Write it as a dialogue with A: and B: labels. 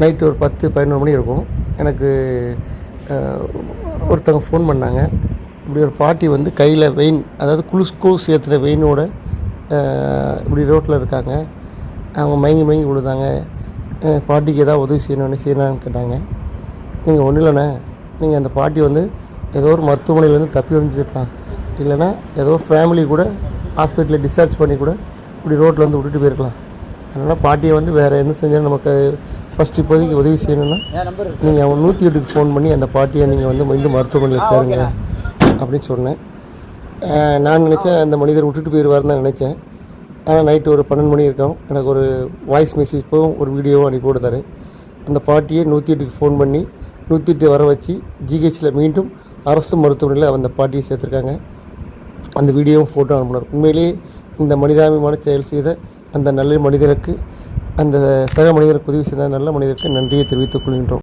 A: Night ஒரு 10-11 மணி இருக்கும். எனக்கு ஒருத்தவங்க ஃபோன் பண்ணாங்க. இப்படி ஒரு பாட்டி வந்து கையில் வெயின், அதாவது குளுக்கோஸ் ஏற்றுன வெயினோட இப்படி ரோட்டில் இருக்காங்க. அவங்க மயங்கி மயங்கி விழுந்தாங்க. பாட்டிக்கு ஏதாவது உதவி செய்யணும்னு கேட்டாங்க. நீங்கள் ஒன்றும் இல்லைண்ணே, நீங்கள் அந்த பாட்டி வந்து ஏதோ ஒரு மருத்துவமனையிலேருந்து தப்பி வந்துருக்கலாம், இல்லைன்னா ஏதோ ஃபேமிலி கூட ஹாஸ்பிட்டலில் டிஸ்சார்ஜ் பண்ணி கூட இப்படி ரோட்டில் வந்து விட்டுட்டு போயிருக்கலாம். அதனால் பாட்டியை வந்து வேறு என்ன செஞ்சாலும் நமக்கு ஃபஸ்ட்டு இப்போதைக்கு உதவி செய்யணுன்னா நீங்கள் அவங்க 108க்கு ஃபோன் பண்ணி அந்த பாட்டியை நீங்கள் வந்து மீண்டும் மருத்துவமனையில் சேருங்க அப்படின்னு சொன்னேன். நான் நினச்சேன் அந்த மனிதர் விட்டுட்டு போயிடுவார்னு தான் நினச்சேன். ஆனால் நைட்டு ஒரு 12 மணி இருக்கும். எனக்கு ஒரு வாய்ஸ் மெசேஜ் போகும், ஒரு வீடியோவும் அனுப்பி கொடுத்தாரு. அந்த பாட்டியை 108க்கு ஃபோன் பண்ணி 108 வர வச்சு ஜிஹெச்சில் மீண்டும் அரசு மருத்துவமனையில் அந்த பாட்டியை சேர்த்துருக்காங்க. அந்த வீடியோவும் ஃபோட்டோ அனுப்பினார். உண்மையிலேயே இந்த மனிதாபிமான செயல் செய்த அந்த நல்ல மனிதனுக்கு, அந்த சக மனிதனுக்கு உதவி செய்த நல்ல மனிதருக்கு நன்றியை தெரிவித்துக் கொள்கின்றோம்.